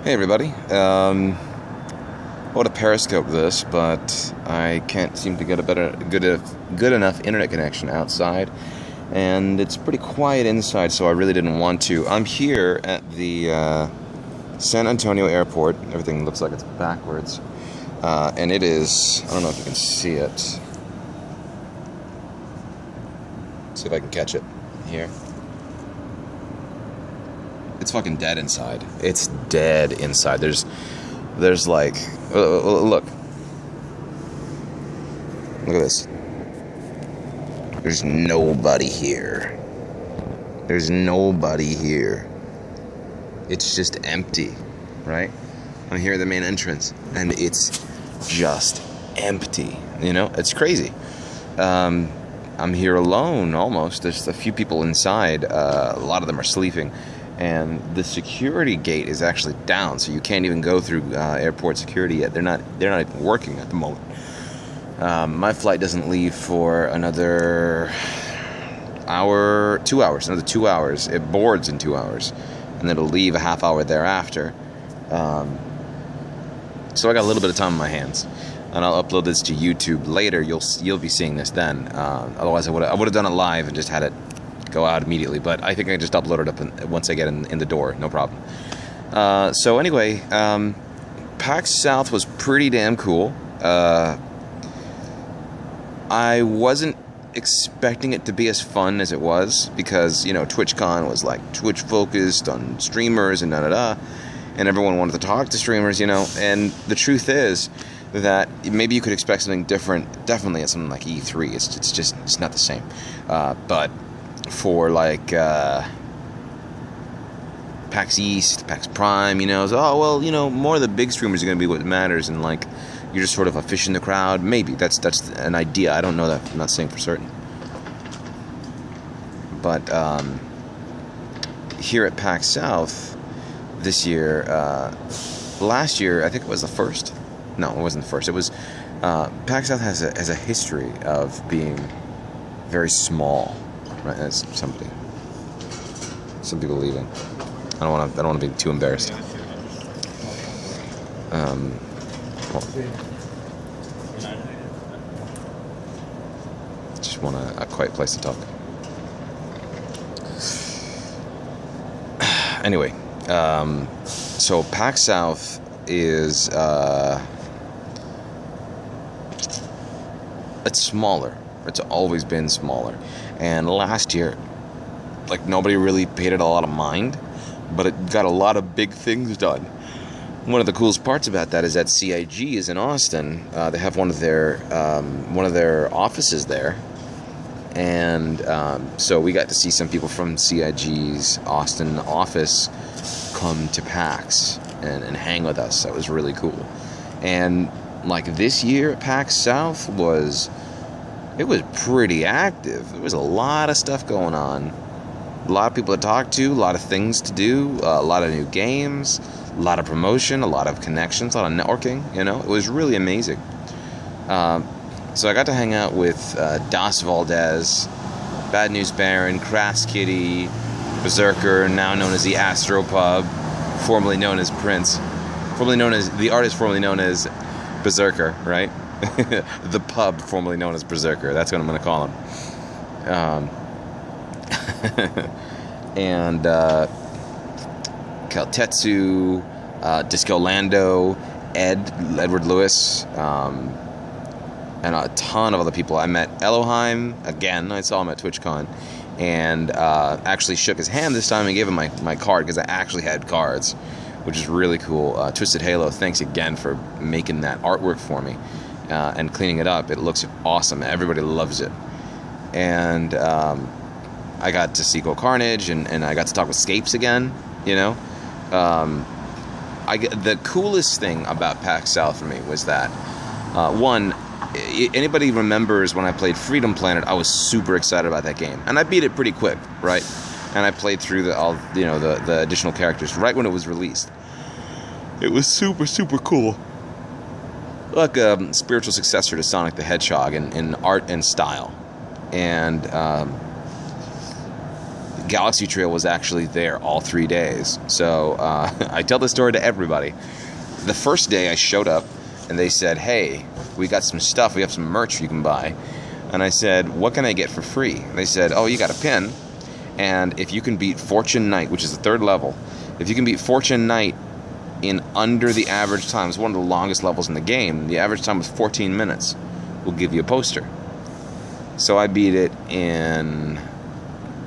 Hey everybody. I want to periscope this, but I can't seem to get a good enough internet connection outside, and it's pretty quiet inside, so I really didn't want to. I'm here at the San Antonio airport. Everything looks like it's backwards, and it is. I don't know if you can see it. See if I can catch it here. It's fucking dead inside. It's dead inside. There's like, look at this. There's nobody here. There's nobody here. It's just empty, right? I'm here at the main entrance, and it's just empty. You know, it's crazy. I'm here alone almost. There's a few people inside. A lot of them are sleeping. And the security gate is actually down, so you can't even go through airport security yet. They're not even working at the moment. My flight doesn't leave for another another 2 hours. It boards in 2 hours, and it'll leave a half hour thereafter. So I got a little bit of time on my hands, and I'll upload this to YouTube later. You'll be seeing this then. Otherwise, I would have done it live and just had it go out immediately, but I think I just upload it up once I get in the door, no problem. So anyway, PAX South was pretty damn cool. I wasn't expecting it to be as fun as it was, because, you know, TwitchCon was like Twitch focused on streamers and and everyone wanted to talk to streamers, you know, and the truth is that maybe you could expect something different, definitely at something like E3. It's not the same. But for like PAX East, PAX Prime, you know, so, oh well, you know, more of the big streamers are going to be what matters, and like you're just sort of a fish in the crowd. Maybe that's an idea. I don't know that. I'm not saying for certain. But here at PAX South this year, last year I think it was the first. No, it wasn't the first. It was PAX South has a history of being very small. Right, that's some people leaving. I don't want to be too embarrassed. Just want a quiet place to talk. Anyway, so PAX South is it's smaller. It's always been smaller. And last year, like, nobody really paid it a lot of mind, but it got a lot of big things done. One of the coolest parts about that is that CIG is in Austin. They have one of their offices there, and so we got to see some people from CIG's Austin office come to PAX and hang with us. That was really cool. And like this year at PAX South it was pretty active. There was a lot of stuff going on. A lot of people to talk to, a lot of things to do, a lot of new games, a lot of promotion, a lot of connections, a lot of networking, you know? It was really amazing. So I got to hang out with Das Valdez, Bad News Baron, Crass Kitty, Berserker, now known as the Astropub, formerly known as Prince, formerly known as the artist formerly known as Berserker, right? The pub formerly known as Berserker. That's what I'm going to call him. And Kaltetsu, Disco Lando, Edward Lewis, and a ton of other people. I met Elohim again. I saw him at TwitchCon, and actually shook his hand this time and gave him my card, because I actually had cards, which is really cool. Twisted Halo, thanks again for making that artwork for me. And cleaning it up. It looks awesome. Everybody loves it. And I got to see Go Carnage, and I got to talk with Scapes again, you know. The coolest thing about PAX South for me was that, one, anybody remembers when I played Freedom Planet, I was super excited about that game. And I beat it pretty quick, right? And I played through the additional characters right when it was released. It was super, super cool. Like a spiritual successor to Sonic the Hedgehog in art and style. And Galaxy Trail was actually there all 3 days. So I tell this story to everybody. The first day I showed up, and they said, hey, we got some stuff, we have some merch you can buy. And I said, what can I get for free? And they said, oh, you got a pin, and if you can beat Fortune Knight, which is the 3rd level, if you can beat Fortune Knight in under the average time, it's one of the longest levels in the game, the average time was 14 minutes, we'll give you a poster. So I beat it in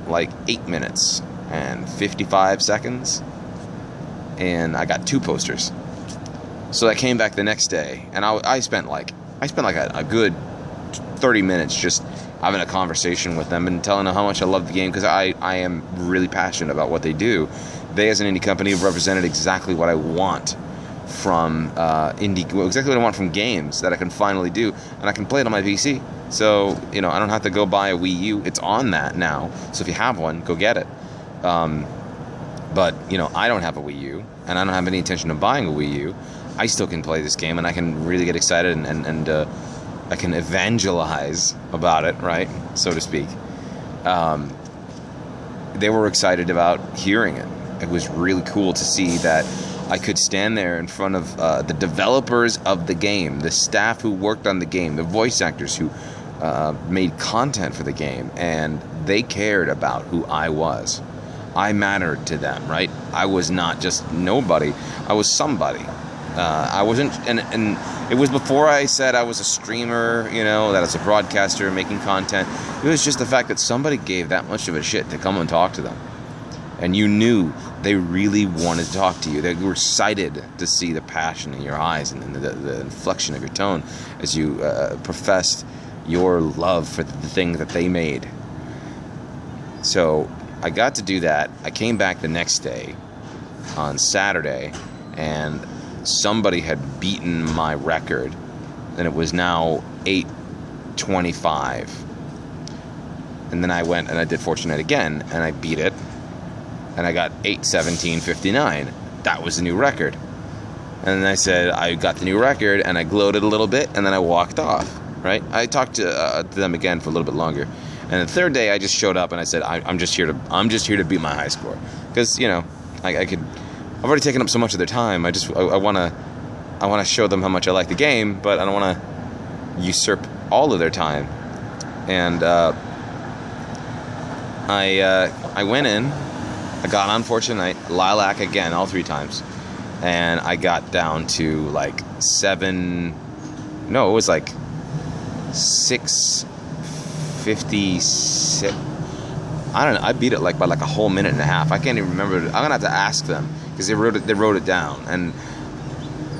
like 8 minutes and 55 seconds, and I got 2 posters. So I came back the next day, and I spent like a good 30 minutes just having a conversation with them and telling them how much I love the game, because I am really passionate about what they do. They, as an indie company, have represented exactly what I want from exactly what I want from games that I can finally do, and I can play it on my PC. So, I don't have to go buy a Wii U. It's on that now. So if you have one, go get it. But, I don't have a Wii U, and I don't have any intention of buying a Wii U. I still can play this game, and I can really get excited, and I can evangelize about it, right, so to speak. They were excited about hearing it. It was really cool to see that I could stand there in front of the developers of the game, the staff who worked on the game, the voice actors who made content for the game, and they cared about who I was. I mattered to them, right? I was not just nobody. I was somebody. I wasn't, and it was before I said I was a streamer, that I was a broadcaster making content. It was just the fact that somebody gave that much of a shit to come and talk to them. And you knew they really wanted to talk to you. They were excited to see the passion in your eyes and the inflection of your tone as you professed your love for the thing that they made. So I got to do that. I came back the next day on Saturday, and somebody had beaten my record, and it was now 8:25. And then I went and I did Fortune Knight again, and I beat it, and I got 8:17:59. That was the new record. And then I said I got the new record, and I gloated a little bit, and then I walked off. Right? I talked to them again for a little bit longer, and the 3rd day I just showed up and I said I'm just here to beat my high score, because I've already taken up so much of their time. I want to show them how much I like the game, but I don't want to usurp all of their time. And I went in, I got on Fortune Knight, Lilac again, all 3 times, and I got down to like 7. No, it was like 6:56. I don't know. I beat it by a whole minute and a half. I can't even remember. I'm gonna have to ask them, because they wrote it down, and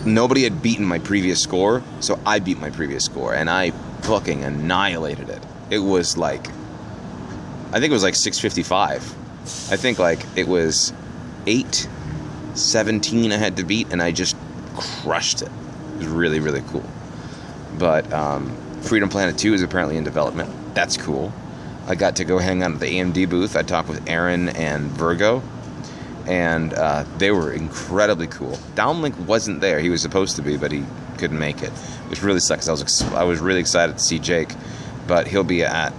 nobody had beaten my previous score, so I beat my previous score, and I fucking annihilated it. It was I think it was 6:55. I think it was 8:17 I had to beat, and I just crushed it. It was really, really cool. But Freedom Planet 2 is apparently in development. That's cool. I got to go hang out at the AMD booth. I talked with Aaron and Virgo, and they were incredibly cool. Downlink wasn't there. He was supposed to be, but he couldn't make it, which really sucks. I was really excited to see Jake, but he'll be at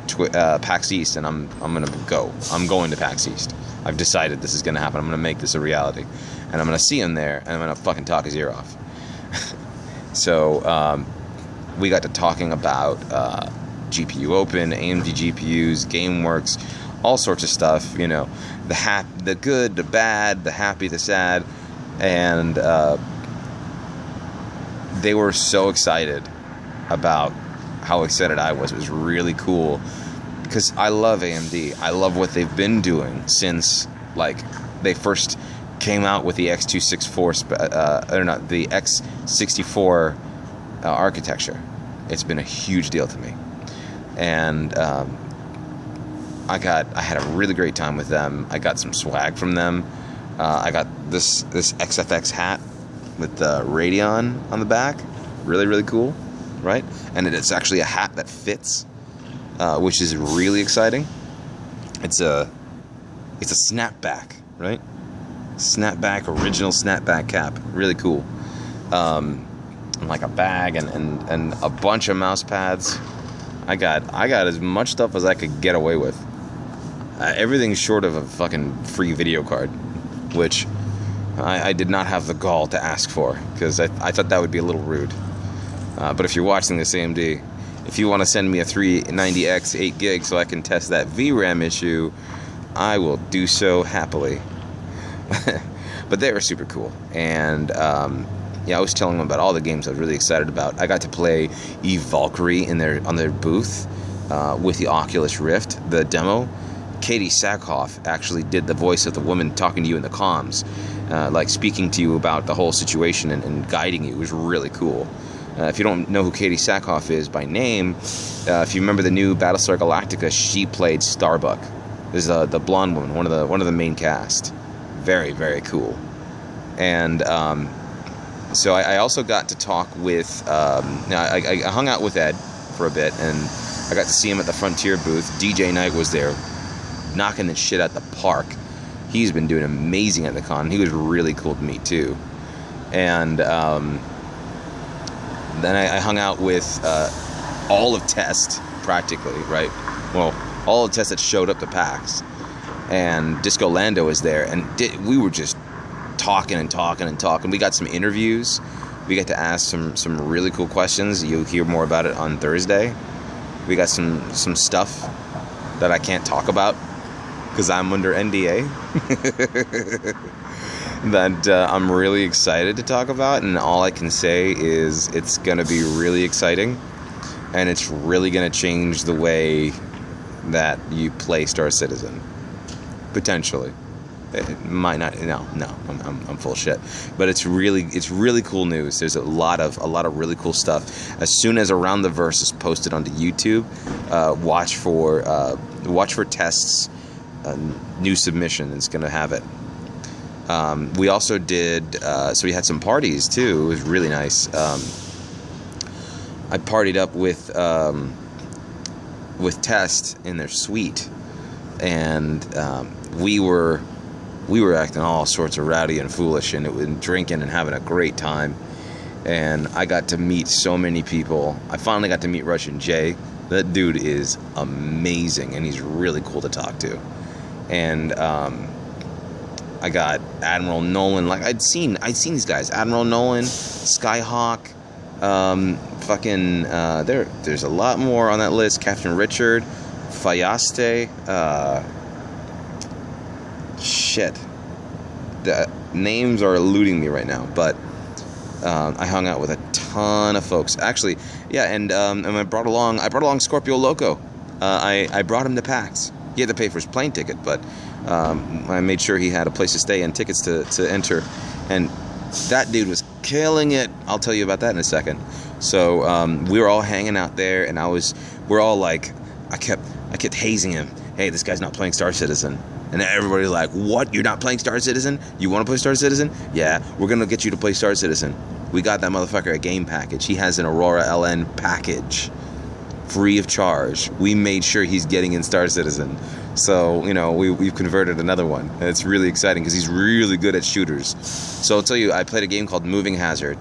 PAX East, and I'm gonna go. I'm going to PAX East. I've decided this is gonna happen. I'm gonna make this a reality, and I'm gonna see him there, and I'm gonna fucking talk his ear off. So we got to talking about GPU Open, AMD GPUs, GameWorks, all sorts of stuff, the good, the bad, the happy, the sad, and they were so excited about how excited I was. It was really cool, because I love AMD. I love what they've been doing since they first came out with the X264 the X64 architecture. It's been a huge deal to me, and I had a really great time with them. I got some swag from them. I got this XFX hat with the Radeon on the back. Really, really cool, right? And it's actually a hat that fits, which is really exciting. It's a snapback, right? Snapback, original snapback cap. Really cool. And a bag and a bunch of mouse pads. I got as much stuff as I could get away with. Everything short of a fucking free video card, which I did not have the gall to ask for, because I thought that would be a little rude. But if you're watching this AMD, if you want to send me a 390X 8 gig so I can test that VRAM issue, I will do so happily. But they were super cool. And yeah, I was telling them about all the games I was really excited about. I got to play Eve Valkyrie on their booth with the Oculus Rift, the demo. Katie Sackhoff actually did the voice of the woman talking to you in the comms, like speaking to you about the whole situation and guiding you. It was really cool. If you don't know who Katie Sackhoff is by name, if you remember the new Battlestar Galactica, she played Starbuck. This is the blonde woman, one of the main cast. Very, very cool. And so I also got to talk with. I hung out with Ed for a bit, and I got to see him at the Frontier booth. DJ Knight was there, knocking the shit out the park. He's been doing amazing at the con. He was really cool to meet too. And then I hung out with all of Test, practically, right? Well, all of Test that showed up to PAX. And Disco Lando was there. And we were just talking and talking and talking. We got some interviews. We got to ask some really cool questions. You'll hear more about it on Thursday. We got some stuff that I can't talk about because I'm under NDA. That I'm really excited to talk about, and all I can say is it's going to be really exciting, and it's really going to change the way that you play Star Citizen. Potentially. It might not. No, I'm full shit. But it's really cool news. There's a lot of really cool stuff. As soon as Around the Verse is posted onto YouTube, watch for Test's new submission. It's going to have it. We also did, so we had some parties too. It was really nice. I partied up with Test in their suite, and we were acting all sorts of rowdy and foolish, and it was drinking and having a great time. And I got to meet so many people. I finally got to meet Russian Jay. That dude is amazing, and he's really cool to talk to. And I got Admiral Nolan. Like I'd seen these guys. Admiral Nolan, Skyhawk, there's a lot more on that list. Captain Richard, Fayaste, shit. The names are eluding me right now, but I hung out with a ton of folks. Actually, yeah, and I brought along Scorpio Loco. I brought him to PAX. He had to pay for his plane ticket, but I made sure he had a place to stay and tickets to enter. And that dude was killing it. I'll tell you about that in a second. So we were all hanging out there, and we're all like, I kept hazing him. Hey, this guy's not playing Star Citizen. And everybody's like, what? You're not playing Star Citizen? You want to play Star Citizen? Yeah, we're going to get you to play Star Citizen. We got that motherfucker a game package. He has an Aurora LN package. Free of charge. We made sure he's getting in Star Citizen. So, we've converted another one. And it's really exciting because he's really good at shooters. So I'll tell you, I played a game called Moving Hazard.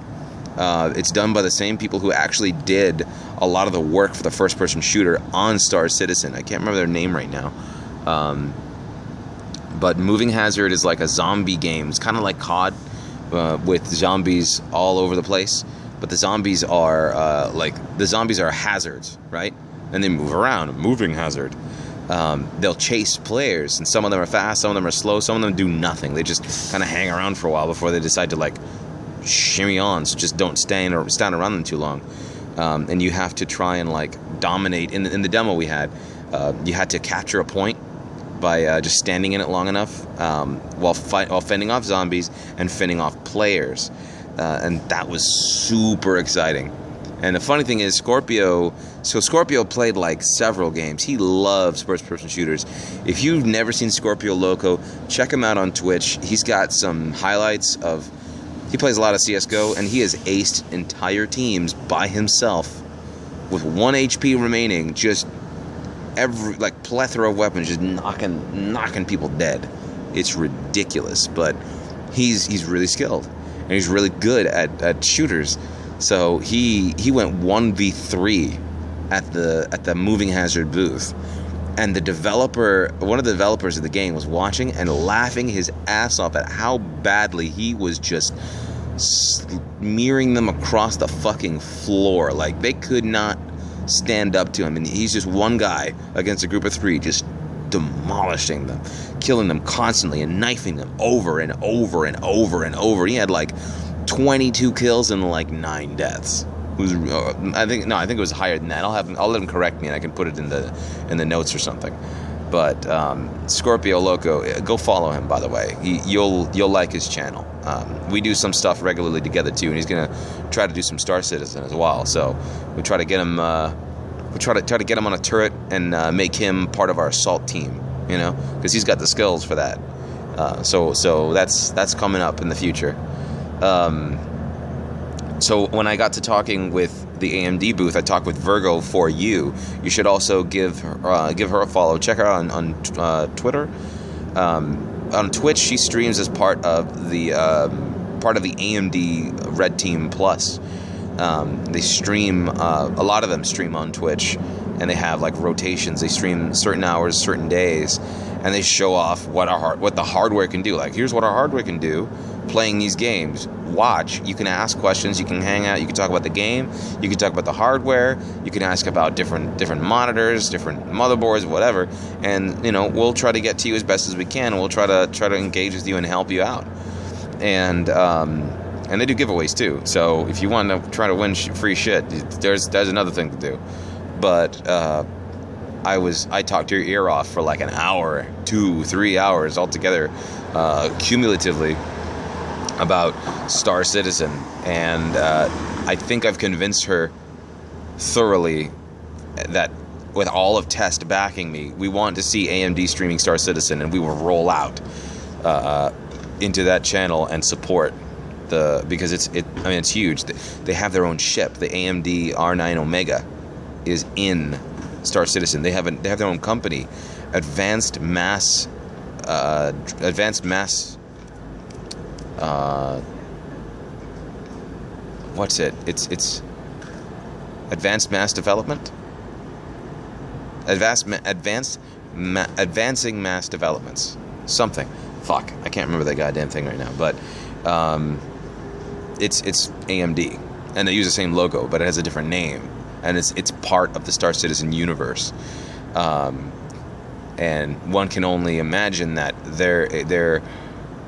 It's done by the same people who actually did a lot of the work for the first-person shooter on Star Citizen. I can't remember their name right now. But Moving Hazard is like a zombie game. It's kind of like COD with zombies all over the place. But the zombies are hazards, right? And they move around. Moving Hazard. They'll chase players, and some of them are fast, some of them are slow, some of them do nothing. They just kind of hang around for a while before they decide to shimmy on. So just don't stand around them too long. And you have to try and dominate. In the demo we had, you had to capture a point by just standing in it long enough while fending off zombies and fending off players. And that was super exciting. And the funny thing is, Scorpio played several games. He loves first-person shooters. If you've never seen Scorpio Loco, check him out on Twitch. He's got some highlights of... He plays a lot of CSGO, and he has aced entire teams by himself with 1 HP remaining, just every plethora of weapons, just knocking people dead. It's ridiculous, but he's really skilled, and he's really good at shooters. So he went 1v3 at the Moving Hazard booth, and one of the developers of the game was watching and laughing his ass off at how badly he was just smearing them across the fucking floor. Like, they could not stand up to him, and he's just one guy against a group of 3, just demolishing them, killing them constantly, and knifing them over and over and over and over. He had like 22 kills and like 9 deaths. I think it was higher than that. I'll let him correct me, and I can put it in the notes or something. But Scorpio Loco, go follow him, by the way. You'll like his channel. We do some stuff regularly together too, and he's gonna try to do some Star Citizen as well. So we try to get him. We try to get him on a turret and make him part of our assault team. You know, because he's got the skills for that. So that's coming up in the future. So when I got to talking with the AMD booth, I talked with Virgo for you. You should also give her a follow. Check her out on Twitter. On Twitch, she streams as part of the AMD Red Team Plus. They stream a lot of them stream on Twitch, and they have like rotations. They stream certain hours, certain days, and they show off what the hardware can do. Like, here's what our hardware can do playing these games. Watch. You can ask questions. You can hang out. You can talk about the game. You can talk about the hardware. You can ask about different monitors, different motherboards, whatever. And we'll try to get to you as best as we can. We'll try to engage with you and help you out. And they do giveaways too. So if you want to try to win free shit, there's another thing to do. But I talked your ear off for like an hour, 2-3 hours altogether, cumulatively, about Star Citizen, and I think I've convinced her thoroughly that with all of Test backing me, we want to see AMD streaming Star Citizen, and we will roll out into that channel and support because it's huge. They have their own ship. The AMD R9 Omega is in Star Citizen. They have their own company, Advanced Mass. What's it? It's Advanced Mass Development. Advancing Mass Developments. Something. Fuck, I can't remember that goddamn thing right now. But it's AMD, and they use the same logo, but it has a different name, and it's part of the Star Citizen universe. And one can only imagine that their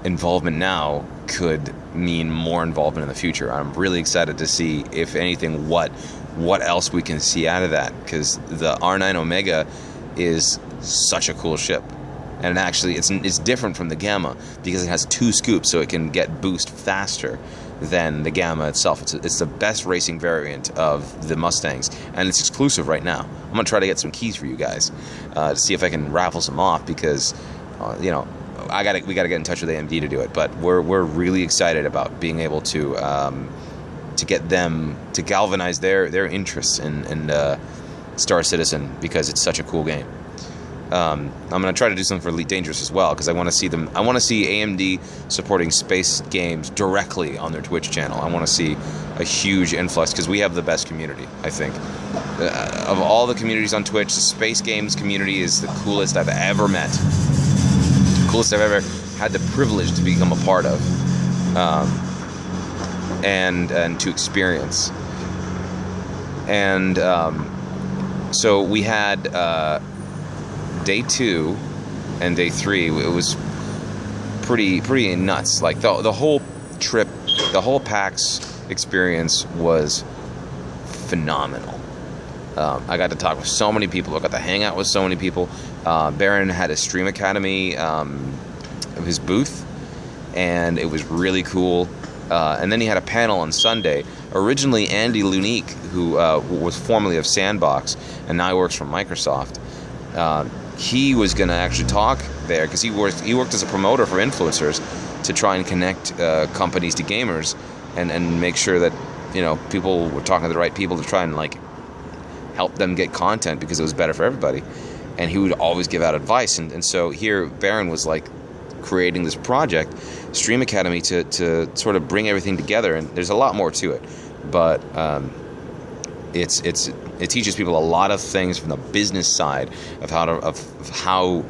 involvement now could mean more involvement in the future. I'm really excited to see, if anything, what else we can see out of that, because the R9 Omega is such a cool ship, and actually it's different from the Gamma because it has 2 scoops, so it can get boost faster than the Gamma itself. It's the best racing variant of the Mustangs, and it's exclusive right now. I'm gonna try to get some keys for you guys to see if I can raffle some off, because we gotta get in touch with AMD to do it. But we're really excited about being able to get them to galvanize their interests in Star Citizen, because it's such a cool game. I'm gonna try to do something for Elite Dangerous as well, because I want to see them. I want to see AMD supporting space games directly on their Twitch channel. I want to see a huge influx, because we have the best community. I think of all the communities on Twitch, the space games community is the coolest I've ever met. Coolest I've ever had the privilege to become a part of, and to experience. And so we had day 2 and day 3. It was pretty nuts. Like the whole trip, the whole PAX experience was phenomenal. I got to talk with so many people. I got to hang out with so many people. Baron had a Stream Academy of his booth, and it was really cool. And then he had a panel on Sunday. Originally, Andy Lunique, who was formerly of Sandbox and now works for Microsoft, he was going to actually talk there, because he worked as a promoter for influencers to try and connect companies to gamers, and make sure that people were talking to the right people to try and help them get content, because it was better for everybody. And he would always give out advice, and so here Baron was creating this project, Stream Academy, to sort of bring everything together. And there's a lot more to it, but it teaches people a lot of things from the business side of how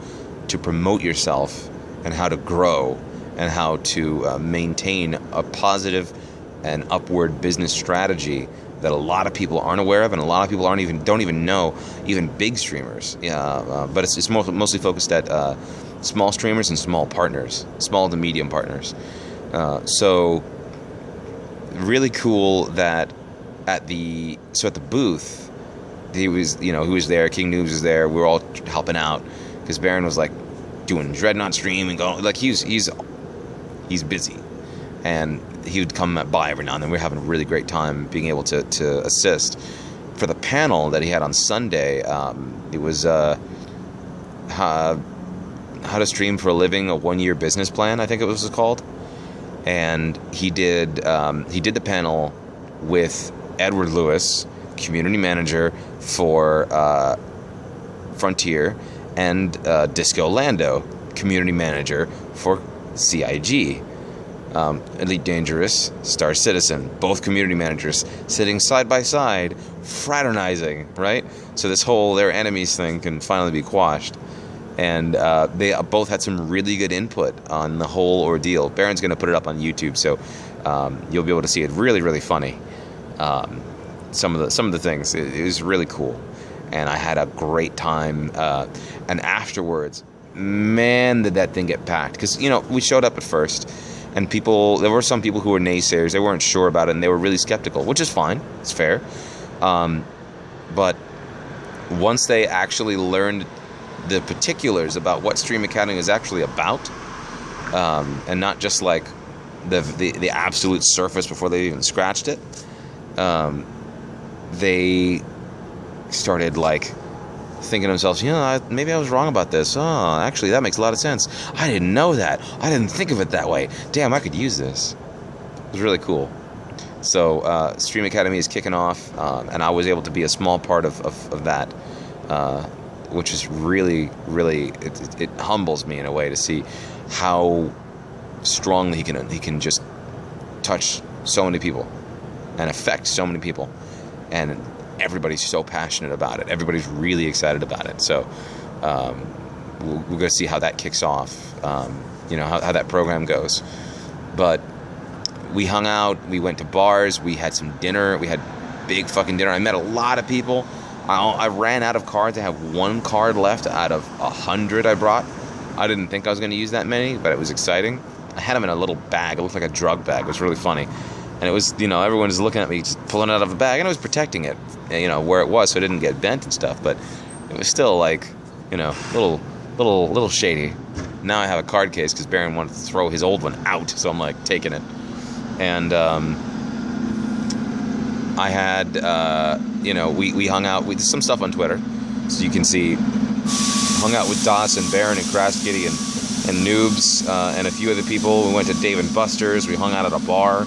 to promote yourself and how to grow and how to maintain a positive and upward business strategy that a lot of people aren't aware of, and a lot of people don't even know, even big streamers. But it's mostly focused at small streamers and small to medium partners. So really cool that at the booth, who was there, King Noobs was there. We were all helping out because Baron was like doing Dreadnought stream and going, like he's busy, and he would come by every now and then. We were having a really great time being able to assist. For the panel that he had on Sunday, it was how to stream for a living, a 1-year business plan, I think it was called. And he did the panel with Edward Lewis, community manager for Frontier, and Disco Lando, community manager for CIG. Elite Dangerous, Star Citizen, both community managers sitting side by side, fraternizing, right? So this whole their enemies thing can finally be quashed. And they both had some really good input on the whole ordeal. Baron's going to put it up on YouTube, so you'll be able to see it. Really, really funny. Some of the things. It was really cool, and I had a great time. And afterwards, man, did that thing get packed? Because we showed up at first. And there were some people who were naysayers. They weren't sure about it, and they were really skeptical, which is fine. It's fair. But once they actually learned the particulars about what Stream Academy is actually about, and not just like the absolute surface before they even scratched it, they started like thinking to themselves, maybe I was wrong about this. Oh, actually, that makes a lot of sense. I didn't know that. I didn't think of it that way. Damn, I could use this. It was really cool. So, Stream Academy is kicking off, and I was able to be a small part of that, which is really, really, it humbles me in a way to see how strongly he can just touch so many people and affect so many people. And everybody's so passionate about it. Everybody's really excited about it. So we're going to see how that kicks off, how that program goes. But we hung out. We went to bars. We had some dinner. We had big fucking dinner. I met a lot of people. I ran out of cards. I have 1 card left out of 100 I brought. I didn't think I was going to use that many, but it was exciting. I had them in a little bag. It looked like a drug bag. It was really funny. And it was, everyone was looking at me, just pulling it out of a bag, and I was protecting it, where it was, so it didn't get bent and stuff. But it was still like, little shady. Now I have a card case because Baron wanted to throw his old one out, so I'm like taking it. And I had, we hung out with some stuff on Twitter, so you can see. Hung out with Das and Baron and Crass Kitty and Noobs and a few other people. We went to Dave and Buster's. We hung out at a bar.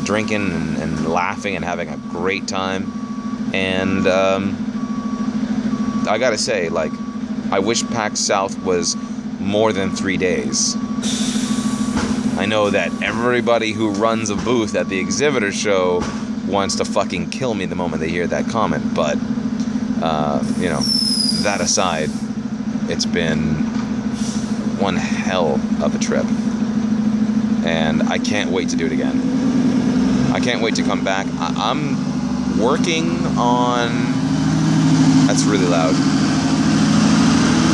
Drinking and laughing and having a great time. And I gotta say, like, I wish PAX South was more than 3 days. I know that everybody who runs a booth at the exhibitor show wants to fucking kill me the moment they hear that comment, but that aside, it's been one hell of a trip, and I can't wait to do it again. I can't wait to come back. I'm working on... That's really loud.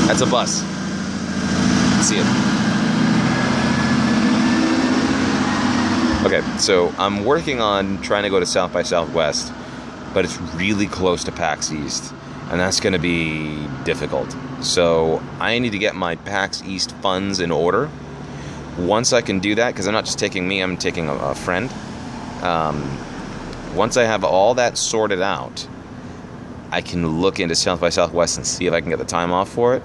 That's a bus. See it. Okay, so I'm working on trying to go to South by Southwest, but it's really close to PAX East, and that's going to be difficult. So I need to get my PAX East funds in order. Once I can do that, because I'm not just taking me, I'm taking a friend. Once I have all that sorted out, I can look into South by Southwest and see if I can get the time off for it,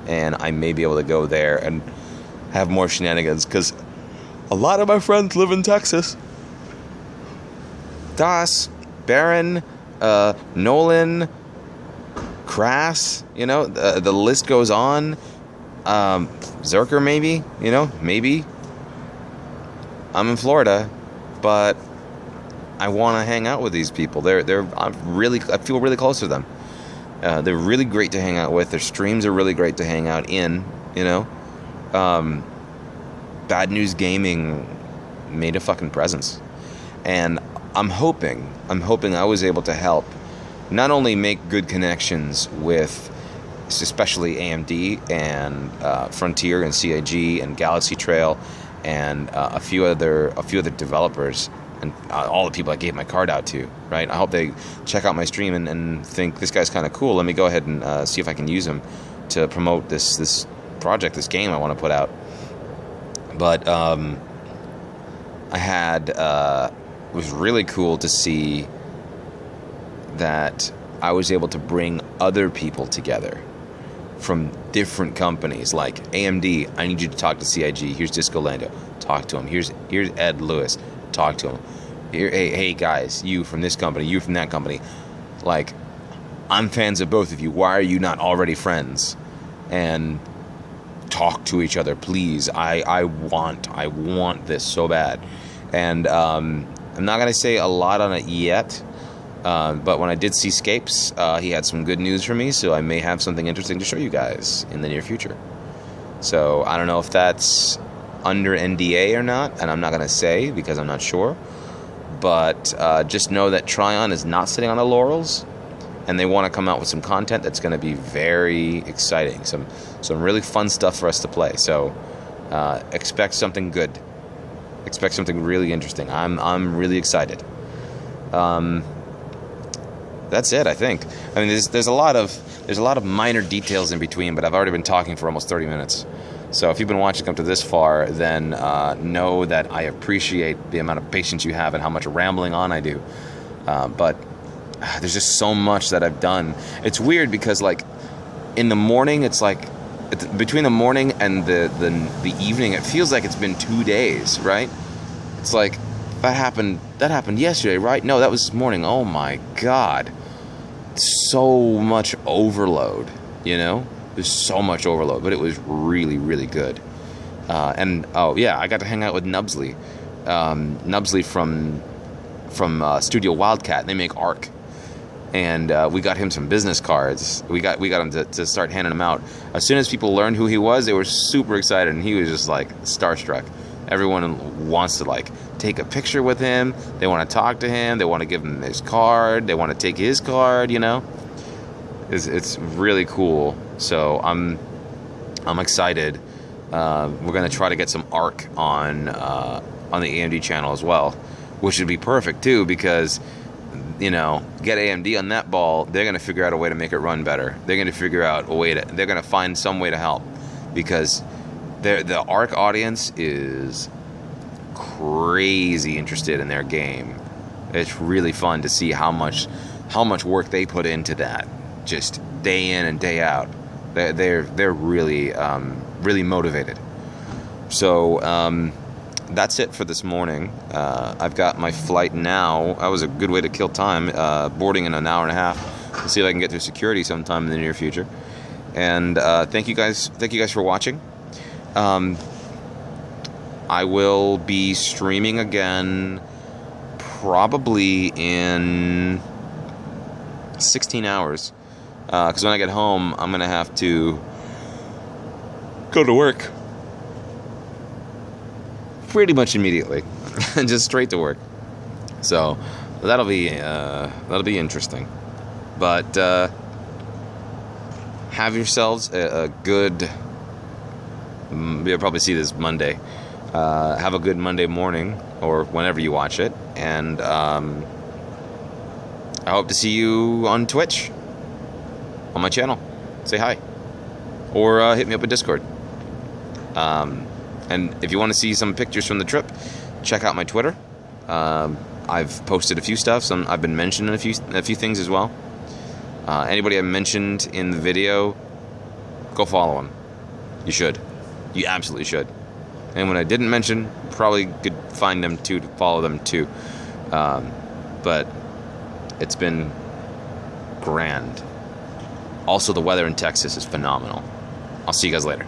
and I may be able to go there and have more shenanigans, because a lot of my friends live in Texas. Das, Baron, Nolan, Crass, the list goes on. Zerker, maybe, maybe. I'm in Florida, but I want to hang out with these people. I feel really close to them. They're really great to hang out with. Their streams are really great to hang out in. You know, Bad News Gaming made a fucking presence, and I'm hoping I was able to help not only make good connections with, especially AMD and Frontier and CIG and Galaxy Trail and a few other developers and all the people I gave my card out to, right? I hope they check out my stream and think this guy's kind of cool. Let me go ahead and see if I can use him to promote this project, this game I want to put out. But it was really cool to see that I was able to bring other people together from different companies. Like AMD, I need you to talk to CIG. Here's Disco Lando, talk to him. Here's Ed Lewis, talk to him. Hey guys, you from this company, you from that company. Like, I'm fans of both of you. Why are you not already friends? And talk to each other, please. I want this so bad. And I'm not gonna say a lot on it yet. But when I did see Scapes, he had some good news for me, so I may have something interesting to show you guys in the near future. So I don't know if that's under NDA or not, and I'm not going to say because I'm not sure. But just know that Tryon is not sitting on the laurels, and they want to come out with some content that's going to be very exciting. Some really fun stuff for us to play. So expect something good. Expect something really interesting. I'm really excited. That's it, I think. I mean, there's a lot of minor details in between, but I've already been talking for almost 30 minutes. So if you've been watching up to this far, then know that I appreciate the amount of patience you have and how much rambling on I do. But there's just so much that I've done. It's weird because, like, in the morning, it's like between the morning and the evening, it feels like it's been 2 days, right? It's like that happened yesterday, right? No, that was this morning. Oh my God. So much overload, you know? There's so much overload, but it was really, really good. And oh yeah, I got to hang out with Nubsley. Nubsley from Studio Wildcat. They make Ark. And we got him some business cards. We got him to start handing them out. As soon as people learned who he was, they were super excited, and he was just like starstruck. Everyone wants to like take a picture with him. They want to talk to him. They want to give him his card. They want to take his card. You know, it's really cool. So I'm excited. We're gonna try to get some Ark on the AMD channel as well, which would be perfect too because, you know, get AMD on that ball. They're gonna figure out a way to make it run better. They're gonna figure out a way to. They're gonna find some way to help because the Ark audience is crazy interested in their game. It's really fun to see how much work they put into that, just day in and day out. They're really really motivated. So that's it for this morning. I've got my flight now. That was a good way to kill time. Boarding in an hour and a half. We'll see if I can get through security sometime in the near future. And thank you guys for watching. I will be streaming again probably in 16 hours. Because when I get home, I'm going to have to go to work pretty much immediately. Just straight to work. So that'll be interesting. But have yourselves a good... You'll probably see this Monday. Have a good Monday morning or whenever you watch it. And I hope to see you on Twitch. On my channel. Say hi. Or hit me up at Discord. And if you want to see some pictures from the trip, check out my Twitter. I've posted a few stuff. I've been mentioning a few things as well. Anybody I mentioned in the video, go follow them. You should. You absolutely should. And when I didn't mention, probably could find them too to follow them too. But it's been grand. Also, the weather in Texas is phenomenal. I'll see you guys later.